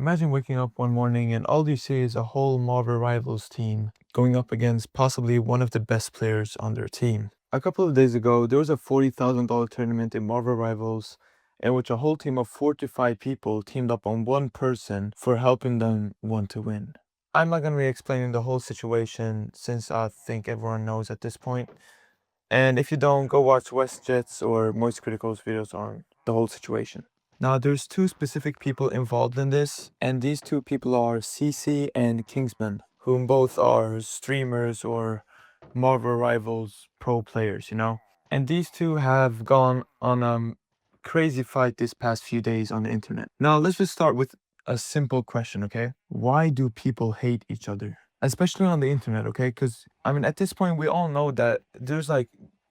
Imagine waking up one morning and all you see is a whole Marvel Rivals team going up against possibly one of the best players on their team. A couple of days ago, there was a $40,000 tournament in Marvel Rivals in which a whole team of 4 to 5 people teamed up on one person for helping them want to win. I'm not going to be explaining the whole situation since I think everyone knows at this point. And if you don't, go watch WestJet's or Moist Critical's videos on the whole situation. Now, there's two specific people involved in this, and these two people are CC and Kingsman, whom both are streamers or Marvel Rivals pro players, you know? And these two have gone on a crazy fight this past few days on the internet. Now, let's just start with a simple question, okay? Why do people hate each other? Especially on the internet, okay? Because, I mean, at this point, we all know that there's like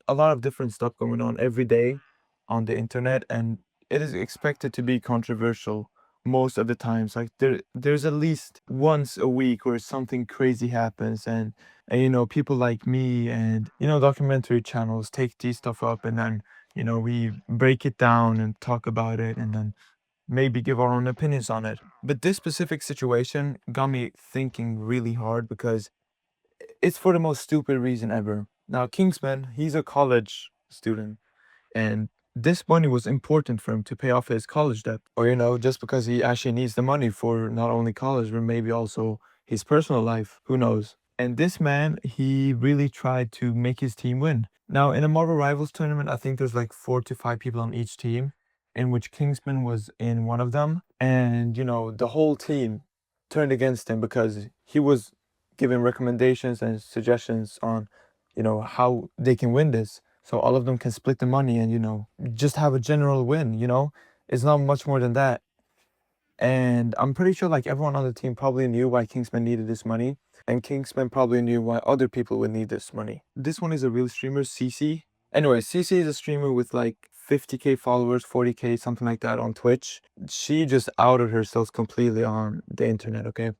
a lot of different stuff going on every day on the internet, and it is expected to be controversial most of the times. Like there's at least once a week where something crazy happens, and you know, people like me and you know, documentary channels take these stuff up, and then you know, we break it down and talk about it, and then maybe give our own opinions on it. But this specific situation got me thinking really hard because it's for the most stupid reason ever. Now, Kingsman, he's a college student, and this money was important for him to pay off his college debt. Or, you know, just because he actually needs the money for not only college, but maybe also his personal life. Who knows? And this man, he really tried to make his team win. Now, in a Marvel Rivals tournament, I think there's like 4 to 5 people on each team, in which Kingsman was in one of them. And, you know, the whole team turned against him because he was giving recommendations and suggestions on, you know, how they can win this. So all of them can split the money and, you know, just have a general win, you know? It's not much more than that. And I'm pretty sure like everyone on the team probably knew why Kingsman needed this money. And Kingsman probably knew why other people would need this money. This one is a real streamer, CC. Anyway, CC is a streamer with like 50K followers, 40K, something like that on Twitch. She just outed herself completely on the internet, okay?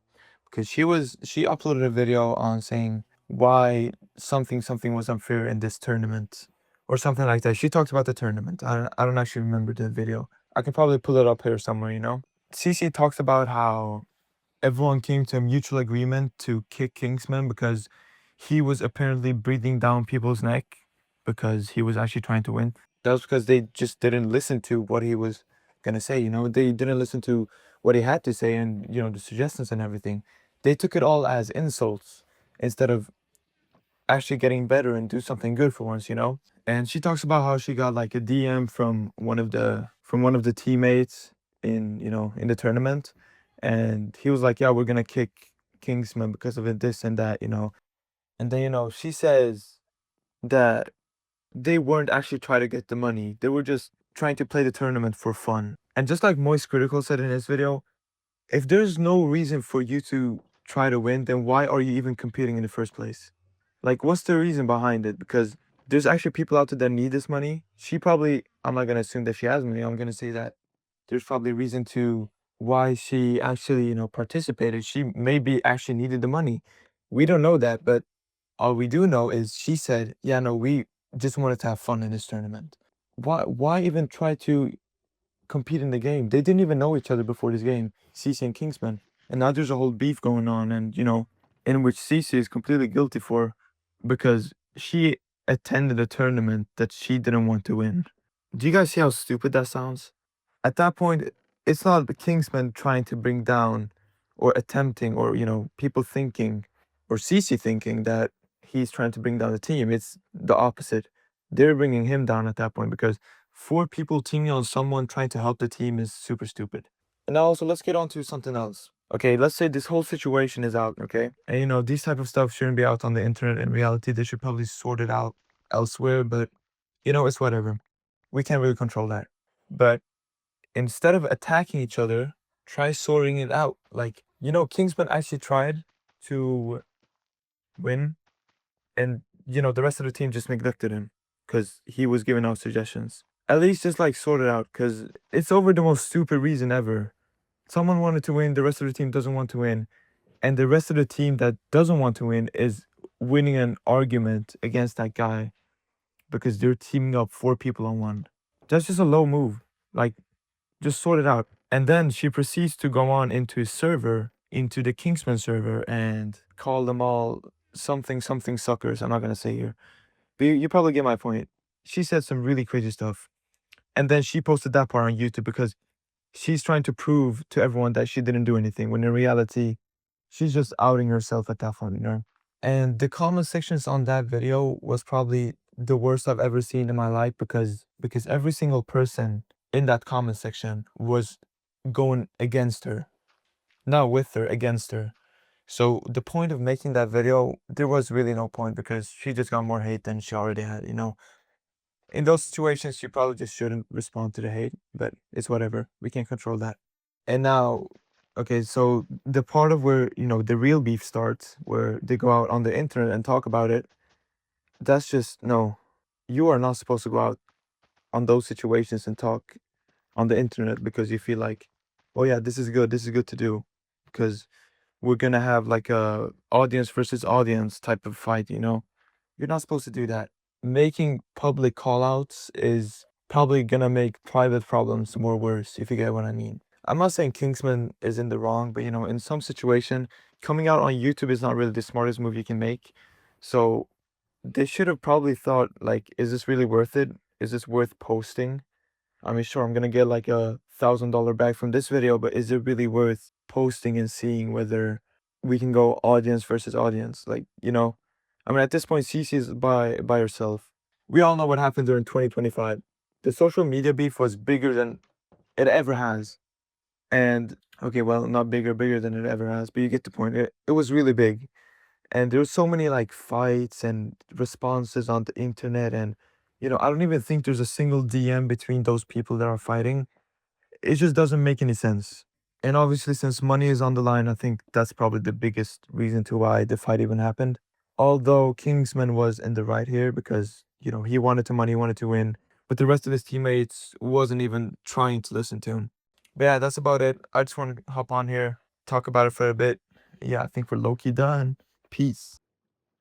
Because she uploaded a video on saying why something was unfair in this tournament or something like that. She talked about the tournament. I don't actually remember the video. I can probably pull it up here somewhere, you know. CC talks about how everyone came to a mutual agreement to kick Kingsman because he was apparently breathing down people's neck because he was actually trying to win. That was because they just didn't listen to what he was gonna say, you know. They didn't listen to what he had to say and, you know, the suggestions and everything. They took it all as insults instead of actually getting better and do something good for once, you know? And she talks about how she got like a DM from one of the teammates in, you know, in the tournament. And he was like, yeah, we're gonna kick Kingsman because of it, this and that, you know. And then, you know, she says that they weren't actually trying to get the money. They were just trying to play the tournament for fun. And just like Moist Critical said in his video, if there's no reason for you to try to win, then why are you even competing in the first place? Like, what's the reason behind it? Because there's actually people out there that need this money. She probably, I'm not gonna assume that she has money. I'm gonna say that there's probably a reason to why she actually, you know, participated. She maybe actually needed the money. We don't know that, but all we do know is she said, yeah, no, we just wanted to have fun in this tournament. Why even try to compete in the game? They didn't even know each other before this game, CC and Kingsman. And now there's a whole beef going on, and you know, in which CC is completely guilty for because she attended a tournament that she didn't want to win. Do you guys see how stupid that sounds? At that point, it's not the Kingsman trying to bring down or attempting or, you know, people thinking or CC thinking that he's trying to bring down the team. It's the opposite. They're bringing him down at that point because 4 people teaming on someone trying to help the team is super stupid. And now also let's get on to something else. Okay, let's say this whole situation is out, okay? And you know, these type of stuff shouldn't be out on the internet. In reality, they should probably sort it out elsewhere, but you know, it's whatever. We can't really control that. But instead of attacking each other, try sorting it out. Like, you know, Kingsman actually tried to win, and you know, the rest of the team just neglected him because he was giving out suggestions. At least just like sort it out, because it's over the most stupid reason ever. Someone wanted to win, the rest of the team doesn't want to win, and the rest of the team that doesn't want to win is winning an argument against that guy because they're teaming up 4 people on one. That's just a low move. Like, just sort it out. And then she proceeds to go on into his server, into the Kingsman server, and call them all something something suckers. I'm not gonna say here, but you probably get my point. She said some really crazy stuff, and then she posted that part on YouTube because she's trying to prove to everyone that she didn't do anything, when in reality, she's just outing herself at that point, you know? And the comment sections on that video was probably the worst I've ever seen in my life because every single person in that comment section was going against her, not with her, against her. So the point of making that video, there was really no point because she just got more hate than she already had, you know? In those situations, you probably just shouldn't respond to the hate, but it's whatever. We can't control that. And now, okay, so the part of where, you know, the real beef starts, where they go out on the internet and talk about it, that's just, no. You are not supposed to go out on those situations and talk on the internet because you feel like, oh yeah, this is good to do. Because we're gonna have like a audience versus audience type of fight, you know? You're not supposed to do that. Making public callouts is probably gonna make private problems more worse, if you get what I mean. I'm not saying Kingsman is in the wrong, but you know, in some situation, coming out on YouTube is not really the smartest move you can make. So they should have probably thought like, is this really worth it? Is this worth posting? I mean, sure, I'm gonna get like $1,000 back from this video, but is it really worth posting and seeing whether we can go audience versus audience? Like, you know, I mean, at this point, Cece is by herself. We all know what happened during 2025. The social media beef was bigger than it ever has. And okay, well, not bigger than it ever has, but you get the point. It was really big. And there were so many like fights and responses on the internet. And, you know, I don't even think there's a single DM between those people that are fighting. It just doesn't make any sense. And obviously, since money is on the line, I think that's probably the biggest reason to why the fight even happened. Although Kingsman was in the right here because, you know, he wanted the money, he wanted to win, but the rest of his teammates wasn't even trying to listen to him. But yeah, that's about it. I just want to hop on here, talk about it for a bit. Yeah, I think we're low-key done. Peace.